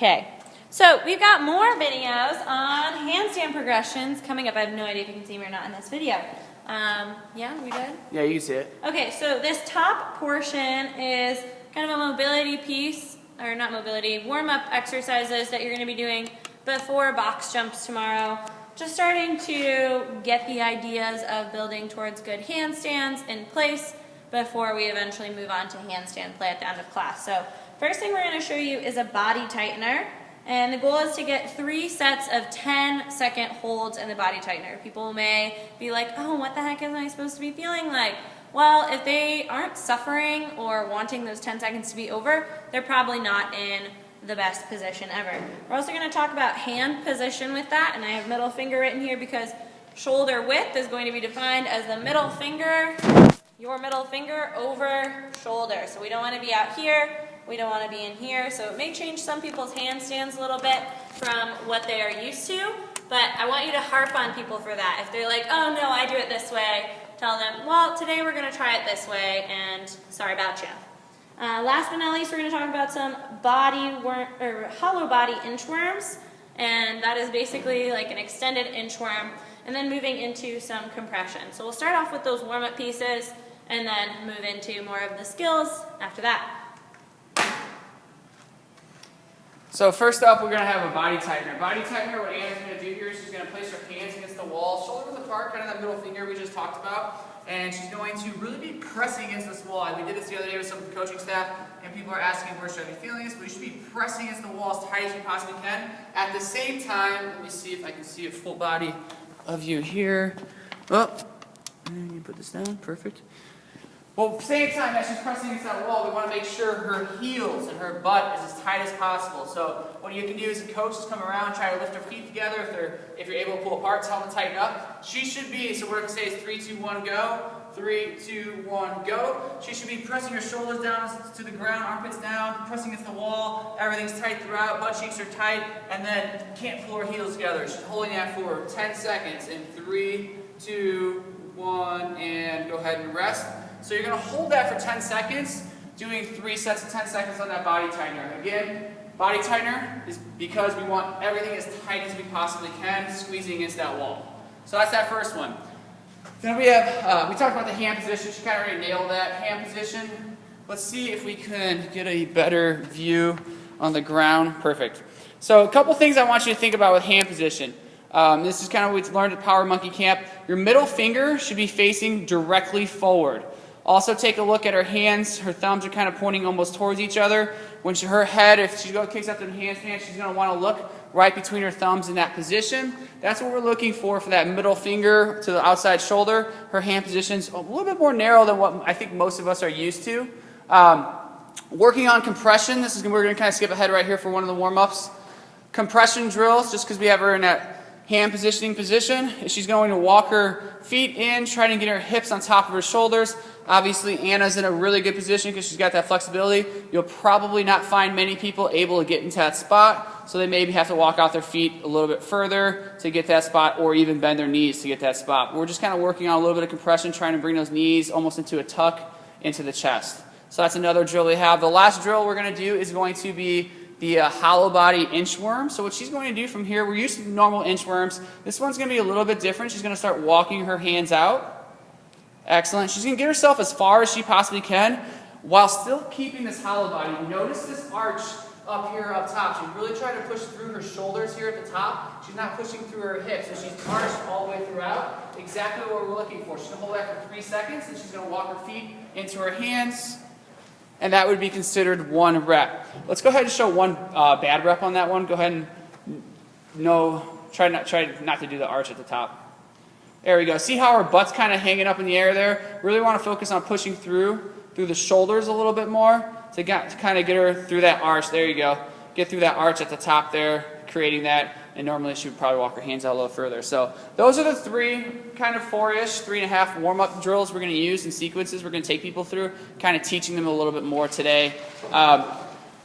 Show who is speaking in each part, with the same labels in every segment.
Speaker 1: Okay, so we've got more videos on handstand progressions coming up. I have no idea if you can see me or not in this video. Yeah, we good?
Speaker 2: Yeah, you can see it.
Speaker 1: Okay, so this top portion is kind of a mobility piece, or not mobility, warm-up exercises that you're going to be doing before box jumps tomorrow. Just starting to get the ideas of building towards good handstands in place before we eventually move on to handstand play at the end of class. So first thing we're going to show you is a body tightener. And the goal is to get 3 sets of 10-second holds in the body tightener. People may be like, oh, what the heck am I supposed to be feeling like? Well, if they aren't suffering or wanting those 10 seconds to be over, they're probably not in the best position ever. We're also going to talk about hand position with that, and I have middle finger written here because shoulder width is going to be defined as the middle finger, your middle finger over shoulder. So we don't want to be out here. We don't want to be in here, so it may change some people's handstands a little bit from what they are used to, but I want you to harp on people for that. If they're like, oh no, I do it this way, tell them, well, today we're going to try it this way, and sorry about you. Last but not least, we're going to talk about some hollow body inchworms, and that is basically like an extended inchworm, and then moving into some compression. So we'll start off with those warm-up pieces, and then move into more of the skills after that.
Speaker 2: So first up, we're going to have a body tightener. Body tightener, what Anna's going to do here is she's going to place her hands against the wall, shoulder width apart, kind of that middle finger we just talked about, and she's going to really be pressing against this wall. We did this the other day with some coaching staff, and people are asking where should I be feeling this, but you should be pressing against the wall as tight as you possibly can. At the same time, let me see if I can see a full body of you here. Oh, and you put this down, perfect. Well, at the same time as she's pressing against that wall, we want to make sure her heels and her butt is as tight as possible. So what you can do as a coach is come around, try to lift her feet together. If you're able to pull apart, tell them to tighten up. She should be, so we're going to say is 3, 2, 1, go. 3, 2, 1, go. She should be pressing her shoulders down to the ground, armpits down, pressing against the wall. Everything's tight throughout, butt cheeks are tight, and then can't pull her heels together. She's holding that for 10 seconds. In 3, 2, 1, and go ahead and rest. So you're going to hold that for 10 seconds, doing 3 sets of 10 seconds on that body tightener. Again, body tightener is because we want everything as tight as we possibly can, squeezing against that wall. So that's that first one. Then we have, we talked about the hand position. She kind of already nailed that hand position. Let's see if we can get a better view on the ground. Perfect. So a couple things I want you to think about with hand position. This is kind of what we learned at Power Monkey Camp. Your middle finger should be facing directly forward. Also take a look at her hands. Her thumbs are kind of pointing almost towards each other. When her head, if she kicks up the handstand, she's going to want to look right between her thumbs in that position. That's what we're looking for that middle finger to the outside shoulder. Her hand position's a little bit more narrow than what I think most of us are used to. Working on compression. We're going to kind of skip ahead right here for one of the warm-ups. Compression drills, just because we have her in that hand positioning position. She's going to walk her feet in, trying to get her hips on top of her shoulders. Obviously, Anna's in a really good position because she's got that flexibility. You'll probably not find many people able to get into that spot, so they maybe have to walk out their feet a little bit further to get that spot, or even bend their knees to get that spot. We're just kind of working on a little bit of compression, trying to bring those knees almost into a tuck into the chest. So that's another drill we have. The last drill we're going to do is going to be the hollow body inchworm. So what she's going to do from here, we're used to normal inchworms. This one's going to be a little bit different. She's going to start walking her hands out. Excellent. She's going to get herself as far as she possibly can while still keeping this hollow body. Notice this arch up here up top. She's really trying to push through her shoulders here at the top. She's not pushing through her hips, so she's arched all the way throughout. Exactly what we're looking for. She's going to hold that for 3 seconds, and she's going to walk her feet into her hands. And that would be considered 1 rep. Let's go ahead and show one bad rep on that one. Go ahead and try not to do the arch at the top. There we go. See how her butt's kind of hanging up in the air there? Really want to focus on pushing through the shoulders a little bit more to kind of get her through that arch. There you go. Get through that arch at the top there, creating that. And normally she would probably walk her hands out a little further. So those are the 3, kind of 4-ish, 3.5 warm-up drills we're going to use in sequences we're going to take people through, kind of teaching them a little bit more today.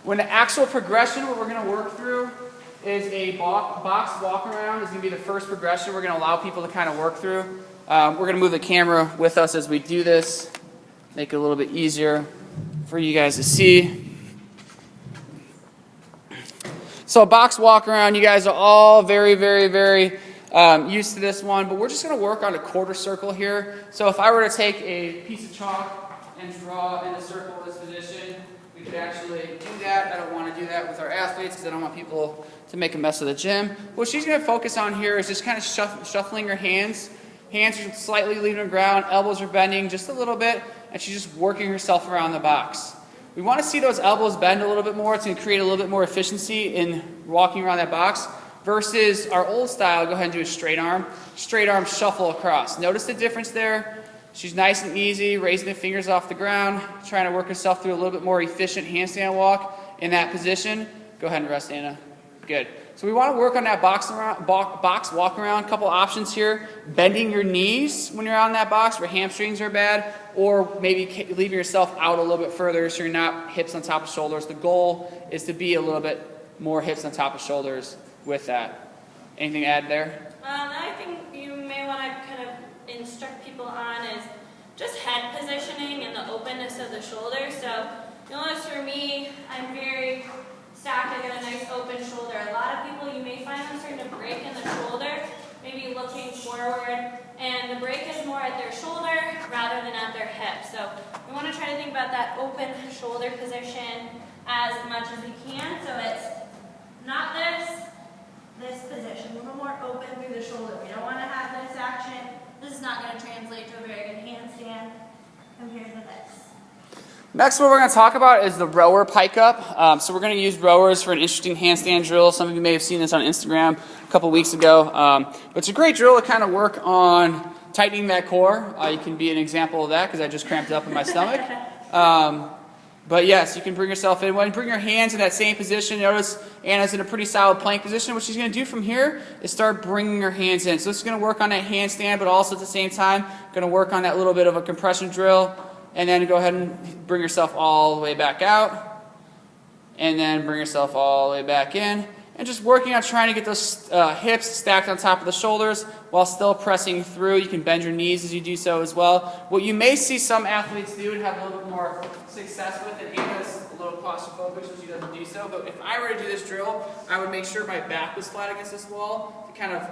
Speaker 2: When the actual progression, what we're going to work through is a box walk around is going to be the first progression we're going to allow people to kind of work through. We're going to move the camera with us as we do this, make it a little bit easier for you guys to see. So a box walk around, you guys are all very, very, very used to this one, but we're just going to work on a quarter circle here. So if I were to take a piece of chalk and draw in a circle in this position, we could actually do that. I don't want to do that with our athletes because I don't want people to make a mess of the gym. What she's going to focus on here is just kind of shuffling her hands. Hands are slightly leaving the ground, elbows are bending just a little bit, and she's just working herself around the box. We want to see those elbows bend a little bit more. It's going to create a little bit more efficiency in walking around that box versus our old style. Go ahead and do a straight arm shuffle across. Notice the difference there. She's nice and easy, raising the fingers off the ground, trying to work herself through a little bit more efficient handstand walk in that position. Go ahead and rest, Anna. Good. So we want to work on that box walk around. A couple options here. Bending your knees when you're on that box where hamstrings are bad, or maybe leaving yourself out a little bit further so you're not hips on top of shoulders. The goal is to be a little bit more hips on top of shoulders with that. Anything to add there?
Speaker 1: I think you may want to kind of instruct people on is just head positioning and the openness of the shoulders. So you'll notice for me, I'm very stacked. I got a nice open shoulder. A lot of people, you may find them starting to break in the shoulder, maybe looking forward, and the break is more at their shoulder rather than at their hip. So we want to try to think about that open shoulder position as much as we can. So it's not this position, a little more open through the shoulder. We don't want to have this action. This is not going to translate to a very good handstand compared to this.
Speaker 2: Next, what we're going to talk about is the rower pike up. So we're going to use rowers for an interesting handstand drill. Some of you may have seen this on Instagram a couple weeks ago. But it's a great drill to kind of work on tightening that core. You can be an example of that because I just cramped up in my stomach. But yes, you can bring yourself in. When you bring your hands in that same position, notice Anna's in a pretty solid plank position. What she's going to do from here is start bringing her hands in. So this is going to work on that handstand, but also at the same time, going to work on that little bit of a compression drill. And then go ahead and bring yourself all the way back out. And then bring yourself all the way back in. And just working on trying to get those hips stacked on top of the shoulders while still pressing through. You can bend your knees as you do so as well. What you may see some athletes do and have a little bit more success with, and Anna's a little claustrophobic, so she doesn't do so. But if I were to do this drill, I would make sure my back was flat against this wall to kind of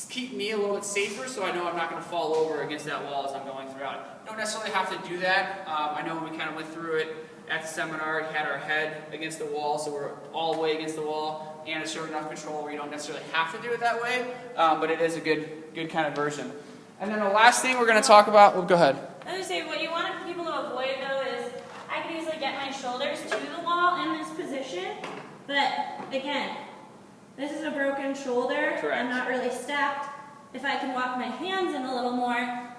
Speaker 2: keep me a little bit safer so I know I'm not going to fall over against that wall as I'm going throughout. You don't necessarily have to do that. I know when we kind of went through it at the seminar, we had our head against the wall, so we're all the way against the wall, and it's showing enough control where you don't necessarily have to do it that way, but it is a good kind of version. And then the last thing we're going to talk about, well, go ahead.
Speaker 1: I was going to say, what you want people to avoid though is, I can easily get my shoulders to the wall in this position, but again, this is a broken shoulder.
Speaker 2: Correct.
Speaker 1: I'm not really stacked. If I can walk my hands in a little more,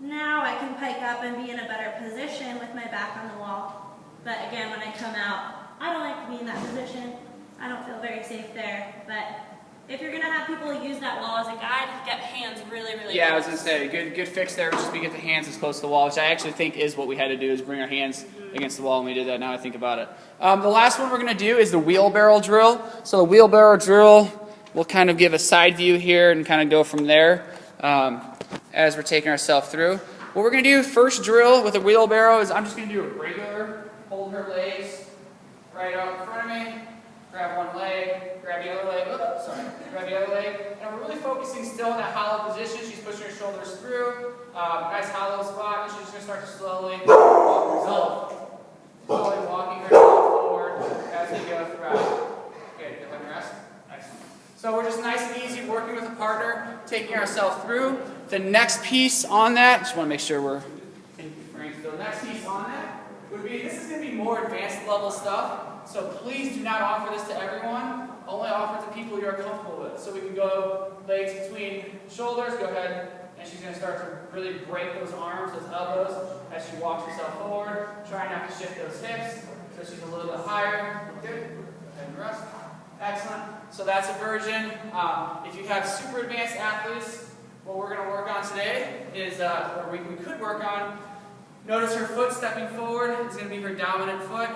Speaker 1: now I can pike up and be in a better position with my back on the wall. But again, when I come out, I don't like to be in that position. I don't feel very safe there. But if you're going to have people use that wall as a guide, get hands really, really
Speaker 2: Yeah,
Speaker 1: close.
Speaker 2: I was going to say, good fix there, just to get the hands as close to the wall, which I actually think is what we had to do, is bring our hands against the wall, and we did that. Now I think about it. The last one we're going to do is the wheelbarrow drill. So the wheelbarrow drill, we'll kind of give a side view here and kind of go from there as we're taking ourselves through. What we're going to do first drill with a wheelbarrow is I'm just going to do a regular, hold her legs right out in front of me, grab one leg, grab the other leg, grab the other leg, and we're really focusing still in that hollow position. She's pushing her shoulders through, nice hollow spot, and she's just going to start to slowly walking herself forward as we go throughout. Okay, good, let me rest. Excellent. So we're just nice and easy working with a partner, taking ourselves through. The next piece on that, just want to make sure we're in frame. So the next piece on that would be, this is going to be more advanced level stuff, so please do not offer this to everyone. Only offer it to people you're comfortable with. So we can go legs between shoulders, go ahead, and she's going to start to really break those arms, those elbows, as she walks herself forward. Try not to shift those hips, so she's a little bit higher. Good. Go ahead and rest. Excellent. So that's a version. If you have super advanced athletes, what we're going to work on today is, or we could work on, notice her foot stepping forward is going to be her dominant foot.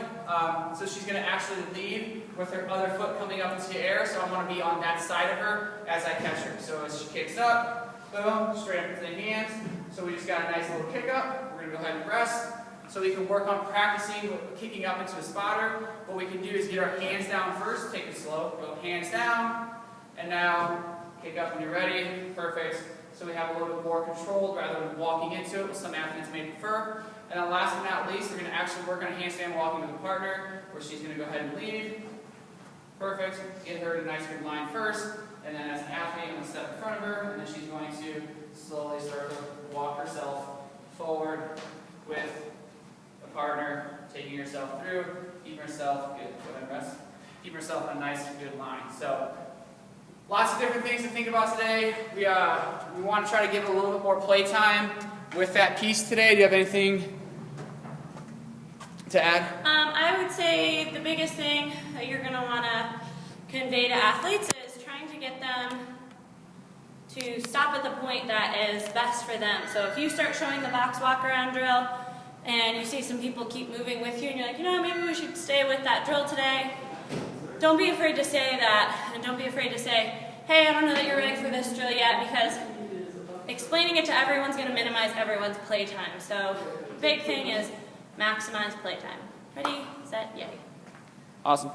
Speaker 2: So she's going to actually lead with her other foot coming up into the air. So I want to be on that side of her as I catch her. So as she kicks up, boom, straight up into the hands. So we just got a nice little kick up. We're going to go ahead and rest. So we can work on practicing kicking up into a spotter. What we can do is get our hands down first, take it slow, go hands down, and now kick up when you're ready. Perfect. So we have a little bit more controlled rather than walking into it, which some athletes may prefer. And then last but not least, we're going to actually work on a handstand walking with a partner, where she's going to go ahead and lead. Perfect. Get her in a nice good line first, and then as an athlete, I'm going to step in front of her, and then she's going to slowly start to walk herself forward with a partner, taking herself through, keeping herself good. Go ahead and rest. Keep herself in a nice good line. So lots of different things to think about today. We want to try to give it a little bit more playtime with that piece today. Do you have anything to add?
Speaker 1: I would say the biggest thing that you're going to want to convey to athletes is trying to get them to stop at the point that is best for them. So if you start showing the box walk around drill and you see some people keep moving with you and you're like, you know, maybe we should stay with that drill today, don't be afraid to say that, and don't be afraid to say, hey, I don't know that you're ready for this drill yet, because explaining it to everyone's going to minimize everyone's playtime. So big thing is maximize playtime. Ready, set, yay.
Speaker 2: Awesome.